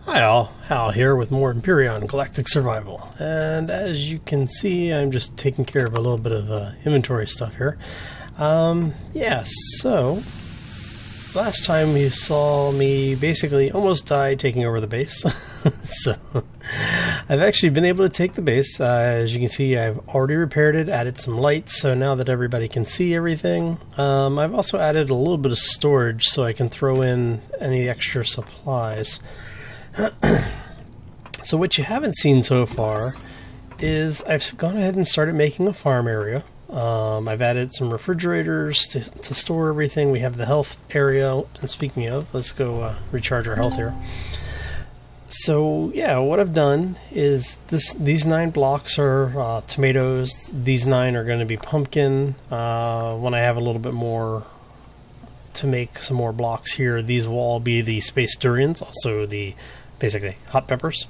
Hi all, Hal here with more Empyrion Galactic Survival, and as you can see I'm just taking care of a little bit of inventory stuff here. So last time you saw me basically almost die taking over the base. So I've actually been able to take the base. As you can see, I've already repaired it, added some lights so now that everybody can see everything. I've also added a little bit of storage so I can throw in any extra supplies. So what you haven't seen so far is I've gone ahead and started making a farm area. I've added some refrigerators to store everything. We have the health area. And speaking of, let's go recharge our health here. So yeah, what I've done is these 9 blocks are tomatoes. These 9 are going to be pumpkin. When I have a little bit more to make some more blocks here, these will all be the space durians, also the basically hot peppers,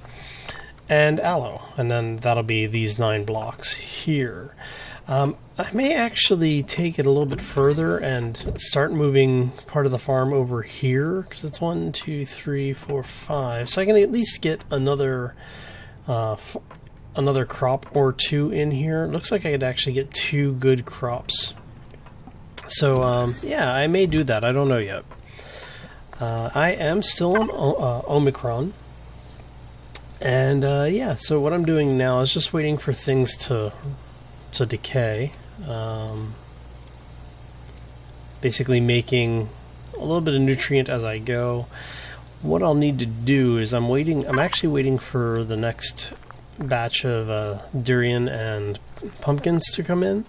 and aloe, and then that'll be these 9 blocks here. I may actually take it a little bit further and start moving part of the farm over here, because it's 1, 2, 3, 4, 5, so I can at least get another crop or 2 in here. It looks like I could actually get 2 good crops. So yeah, I may do that. I don't know yet. I am still on Omicron, and yeah. So what I'm doing now is just waiting for things to decay. Basically, making a little bit of nutrient as I go. What I'll need to do is I'm actually waiting for the next batch of durian and pumpkins to come in,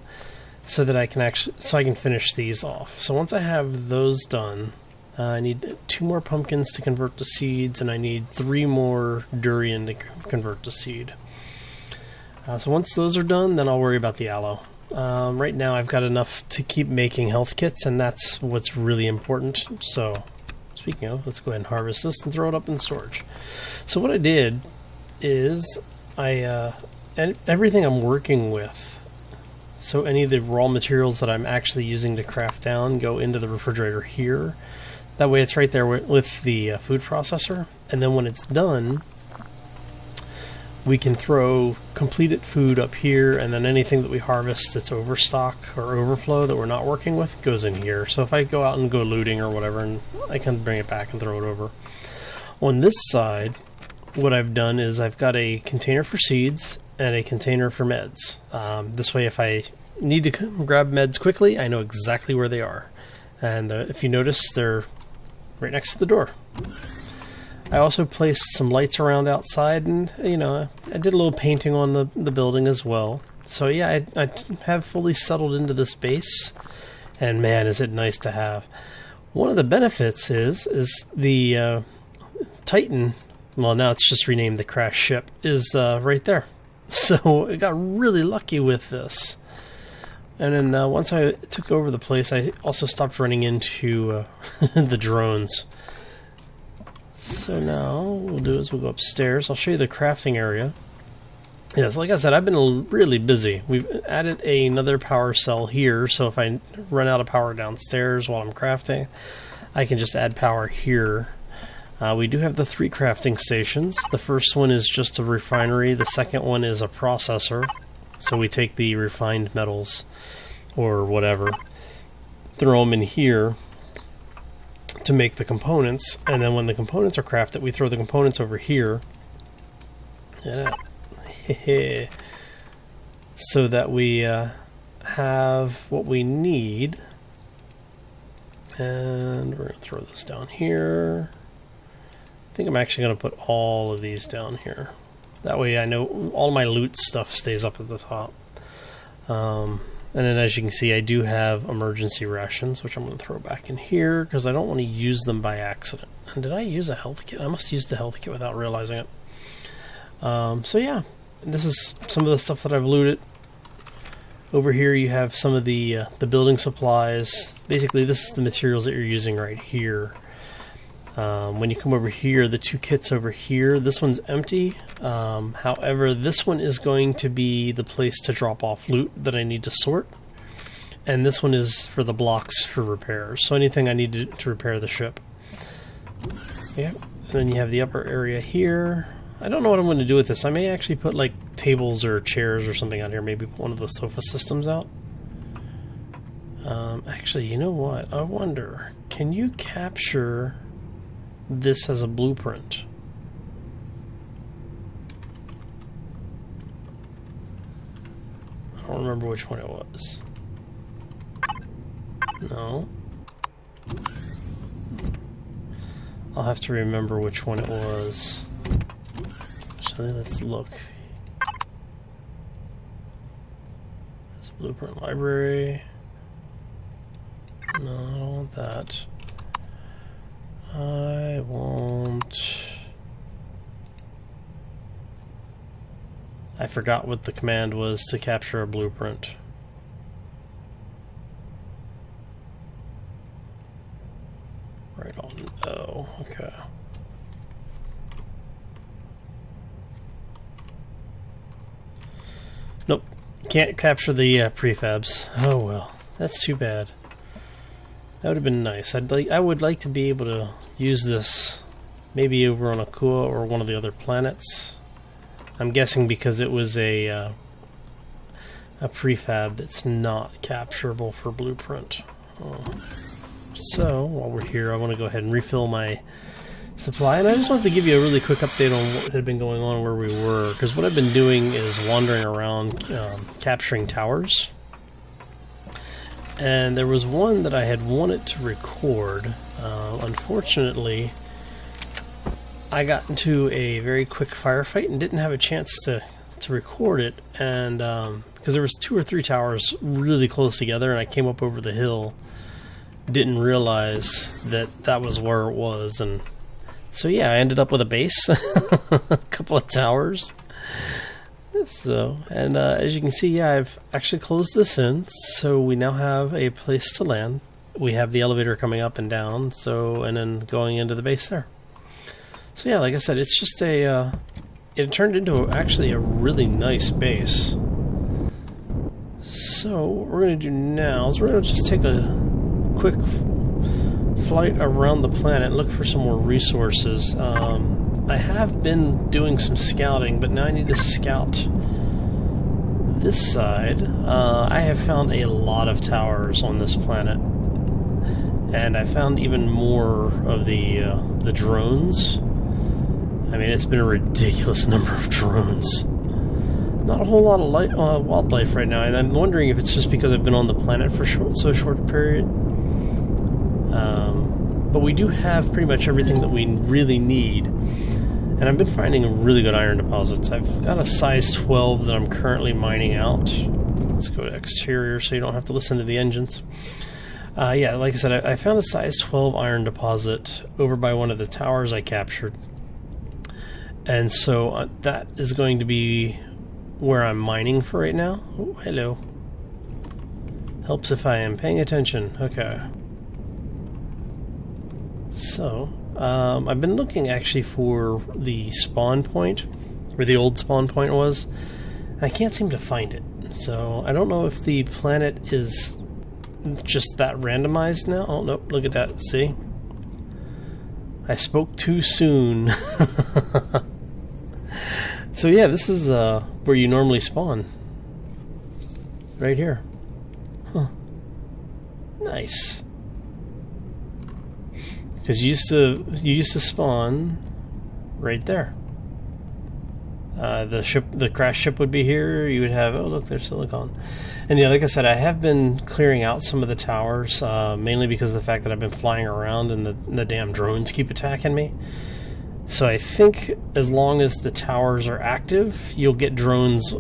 so that I can finish these off. So once I have those done, I need 2 more pumpkins to convert to seeds, and I need 3 more durian to convert to seed. So once those are done, then I'll worry about the aloe. Right now I've got enough to keep making health kits, and that's what's really important. So speaking of, let's go ahead and harvest this and throw it up in storage. So what I did is and everything I'm working with, so any of the raw materials that I'm actually using to craft down go into the refrigerator here. That way it's right there with the food processor. And then when it's done, we can throw completed food up here, and then anything that we harvest that's overstock or overflow that we're not working with goes in here. So if I go out and go looting or whatever, and I can bring it back and throw it over. On this side, what I've done is I've got a container for seeds and a container for meds. This way, if I need to grab meds quickly, I know exactly where they are. And if you notice, they're right next to the door. I also placed some lights around outside, and you know, I did a little painting on the building as well. So yeah, I have fully settled into this base, and man, is it nice to have. One of the benefits is the Titan. Well, now it's just renamed the crash ship, is right there. So I got really lucky with this. And then once I took over the place, I also stopped running into the drones. So now what we'll do is we'll go upstairs. I'll show you the crafting area. Yes, like I said, I've been really busy. We've added another power cell here, so if I run out of power downstairs while I'm crafting, I can just add power here. We do have the 3 crafting stations. The first one is just a refinery. The second one is a processor. So we take the refined metals or whatever, throw them in here to make the components, and then when the components are crafted, we throw the components over here. So that we have what we need. And we're going to throw this down here. I think I'm actually going to put all of these down here. That way I know all my loot stuff stays up at the top. And then as you can see, I do have emergency rations, which I'm going to throw back in here because I don't want to use them by accident. And did I use a health kit? I must have used the health kit without realizing it. So yeah, this is some of the stuff that I've looted. Over here you have some of the building supplies. Basically, this is the materials that you're using right here. When you come over here, the 2 kits over here, this one's empty. However, this one is going to be the place to drop off loot that I need to sort. And this one is for the blocks for repairs. So anything I need to repair the ship. Yeah, Then you have the upper area here. I don't know what I'm going to do with this. I may actually put like tables or chairs or something out here. Maybe put one of the sofa systems out. Actually, you know what? I wonder, can you capture this as a blueprint? I don't remember which one it was. No. I'll have to remember which one it was. Actually, let's look. It's a blueprint library. No, I don't want that. I want... I forgot what the command was to capture a blueprint. Right on. Oh, okay. Nope. Can't capture the prefabs. Oh well. That's too bad. That would have been nice. I would like to be able to use this maybe over on Akua or one of the other planets. I'm guessing because it was a prefab, it's not capturable for blueprint. Oh. So, while we're here, I want to go ahead and refill my supply. And I just wanted to give you a really quick update on what had been going on where we were. Because what I've been doing is wandering around capturing towers. And there was one that I had wanted to record. Unfortunately, I got into a very quick firefight and didn't have a chance to record it. And because there was 2 or 3 towers really close together, and I came up over the hill, didn't realize that that was where it was, and so yeah, I ended up with a base, a couple of towers. So, and as you can see, yeah, I've actually closed this in, so we now have a place to land. We have the elevator coming up and down, so, and then going into the base there. So yeah, like I said, it's just a, it turned into actually a really nice base. So what we're going to do now is we're going to just take a quick flight around the planet and look for some more resources. I have been doing some scouting, but now I need to scout this side. I have found a lot of towers on this planet, and I found even more of the drones. I mean, it's been a ridiculous number of drones. Not a whole lot of wildlife right now, and I'm wondering if it's just because I've been on the planet for so short a period. But we do have pretty much everything that we really need. And I've been finding really good iron deposits. I've got a size 12 that I'm currently mining out. Let's go to exterior so you don't have to listen to the engines. Yeah, like I said, I found a size 12 iron deposit over by one of the towers I captured. And so that is going to be where I'm mining for right now. Oh, hello. Helps if I am paying attention. Okay. So, I've been looking actually for the spawn point, where the old spawn point was, and I can't seem to find it. So, I don't know if the planet is just that randomized now. Oh, nope, look at that, see? I spoke too soon. So yeah, this is where you normally spawn. Right here. Huh. Nice. Because you used to spawn right there. The crash ship would be here. You would have, oh look, there's silicon. And yeah, like I said, I have been clearing out some of the towers, mainly because of the fact that I've been flying around and the damn drones keep attacking me. So I think as long as the towers are active, you'll get drones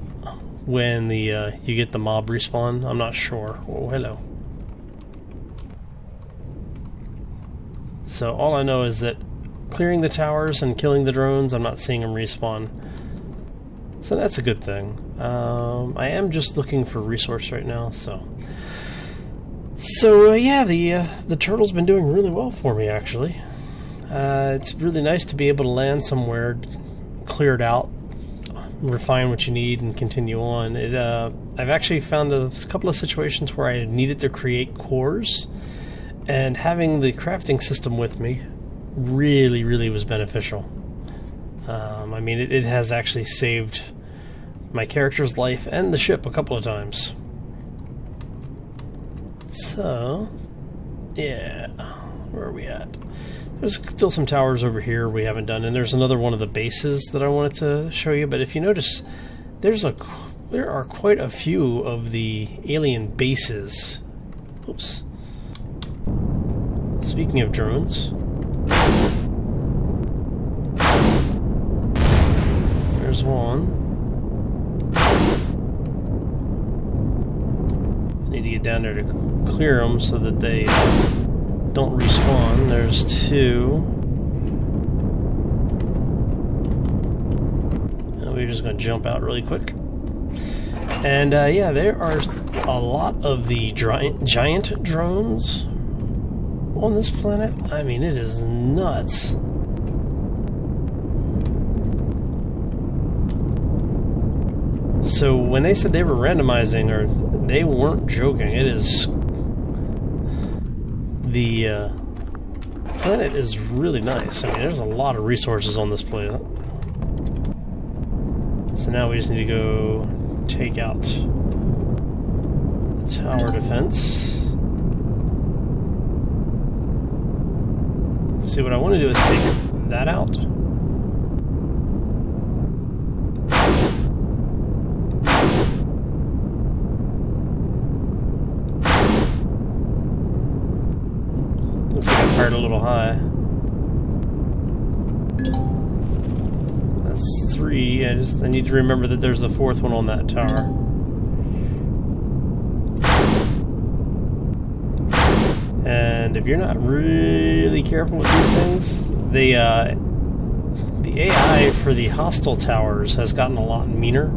when you get the mob respawn. I'm not sure. Oh, hello. So all I know is that clearing the towers and killing the drones, I'm not seeing them respawn. So that's a good thing. I am just looking for resource right now, so yeah, the turtle's been doing really well for me, actually. It's really nice to be able to land somewhere, clear it out, refine what you need, and continue on. I've actually found a couple of situations where I needed to create cores, and having the crafting system with me really was beneficial. I mean, it has actually saved my character's life and the ship a couple of times. So, yeah, where are we at? There's still some towers over here we haven't done, and there's another one of the bases that I wanted to show you, but if you notice, there are quite a few of the alien bases. Oops. Speaking of drones, there's one. I need to get down there to clear them so that they don't respawn. There's two. And we're just going to jump out really quick. And yeah, there are a lot of the giant drones on this planet. I mean, it is nuts. So when they said they were randomizing, or they weren't joking, it is... The planet is really nice. I mean, there's a lot of resources on this planet. So now we just need to go take out the tower defense. See, what I want to do is take that out. Looks like I fired a little high. That's 3. I need to remember that there's a 4th one on that tower. And if you're not really careful with these things, the AI for the hostile towers has gotten a lot meaner.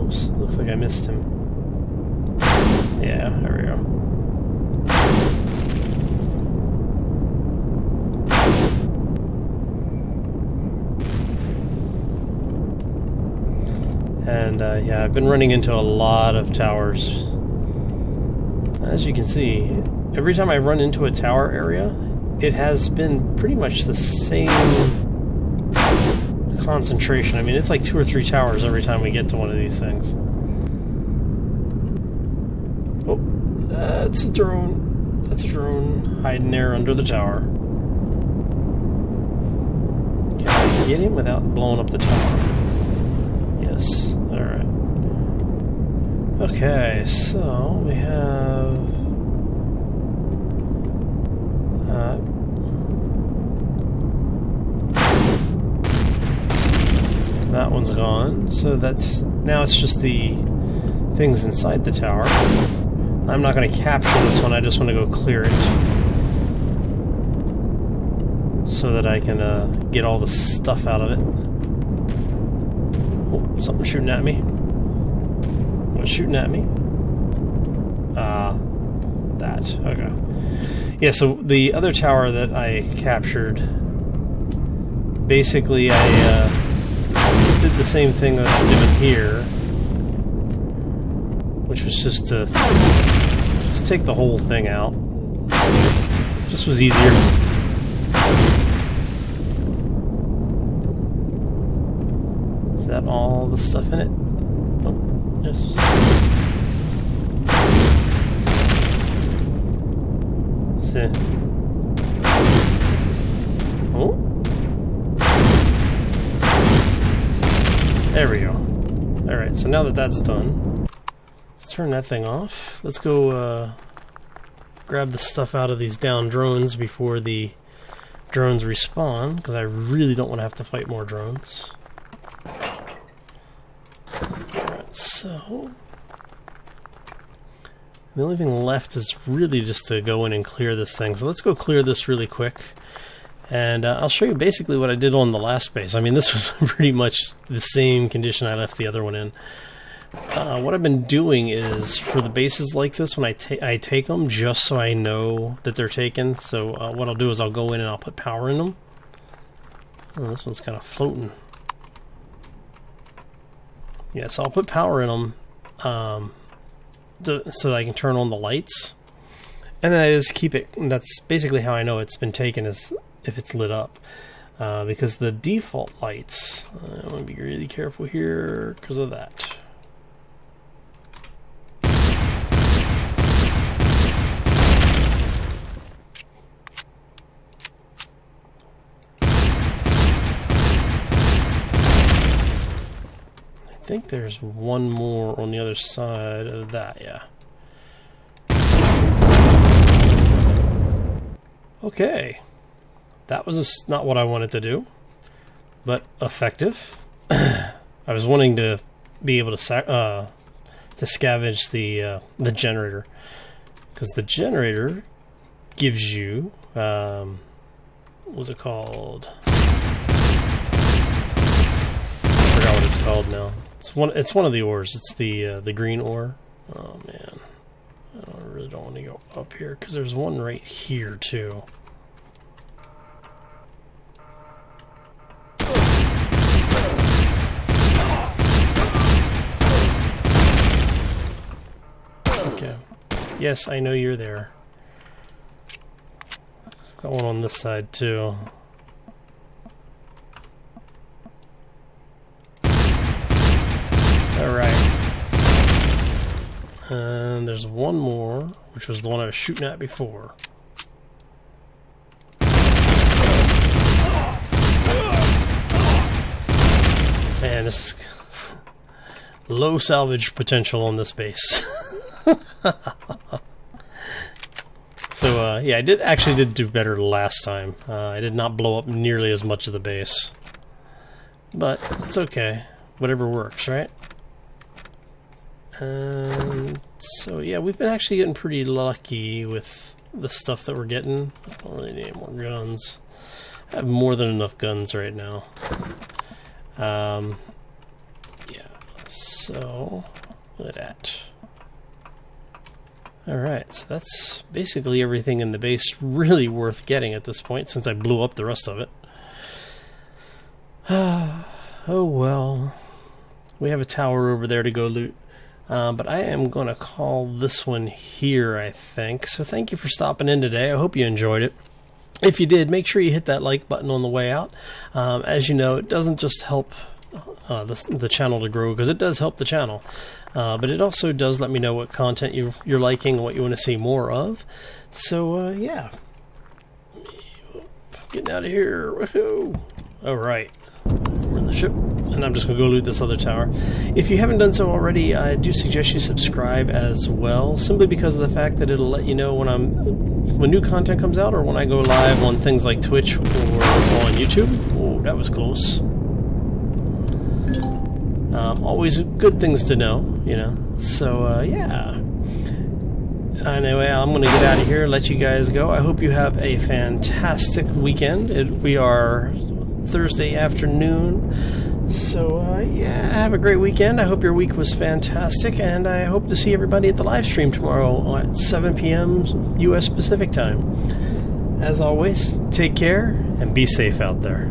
Oops, looks like I missed him. Yeah, there we go. And yeah, I've been running into a lot of towers. As you can see, every time I run into a tower area, it has been pretty much the same concentration. I mean, it's like 2 or 3 towers every time we get to one of these things. Oh, that's a drone. That's a drone hiding there under the tower. Can I get him without blowing up the tower? Yes. Alright. Okay, so we have that one's gone. So that's now it's just the things inside the tower. I'm not going to capture this one. I just want to go clear it so that I can get all the stuff out of it. Oh, something's shooting at me. What's shooting at me? That. Okay. Yeah, so the other tower that I captured, basically I did the same thing that I'm doing here, which was just to take the whole thing out. Just was easier. Is that all the stuff in it? Oh, yes. See. Oh. There we go. Alright, so now that that's done, let's turn that thing off. Let's go grab the stuff out of these down drones before the drones respawn, because I really don't want to have to fight more drones. Alright, so the only thing left is really just to go in and clear this thing. So let's go clear this really quick. And I'll show you basically what I did on the last base. I mean, this was pretty much the same condition I left the other one in. What I've been doing is, for the bases like this, when I take them just so I know that they're taken. So what I'll do is I'll go in and I'll put power in them. Oh, this one's kind of floating. Yeah, so I'll put power in them so that I can turn on the lights. And then I just keep it, and that's basically how I know it's been taken, is if it's lit up. Because the default lights, I want to be really careful here because of that. I think there's one more on the other side of that, yeah. Okay. That was not what I wanted to do, but effective. I was wanting to be able to scavenge the generator, because the generator gives you what's it called? I forgot what it's called now. It's one of the ores. It's the green ore. Oh man, I really don't want to go up here because there's one right here too. Okay. Yes, I know you're there. Got one on this side too. Alright. And there's one more, which was the one I was shooting at before. Man, this is low salvage potential on this base. So yeah, I did do better last time. I did not blow up nearly as much of the base, but it's okay. Whatever works, right? So yeah, we've been actually getting pretty lucky with the stuff that we're getting. I don't really need any more guns. I have more than enough guns right now. Yeah. So look at that. Alright, so that's basically everything in the base really worth getting at this point, since I blew up the rest of it. Oh well. We have a tower over there to go loot. But I am going to call this one here, I think. So thank you for stopping in today. I hope you enjoyed it. If you did, make sure you hit that like button on the way out. As you know, it doesn't just help the channel to grow, because it does help the channel. But it also does let me know what content you're liking and what you want to see more of. So, yeah. Getting out of here. Woohoo! Alright. We're in the ship. And I'm just going to go loot this other tower. If you haven't done so already, I do suggest you subscribe as well, simply because of the fact that it'll let you know when new content comes out, or when I go live on things like Twitch or on YouTube. Oh, that was close. Always good things to know, you know. So, yeah. Anyway, I'm going to get out of here, let you guys go. I hope you have a fantastic weekend. We are Thursday afternoon. So, yeah, have a great weekend. I hope your week was fantastic, and I hope to see everybody at the live stream tomorrow at 7 p.m. U.S. Pacific Time. As always, take care and be safe out there.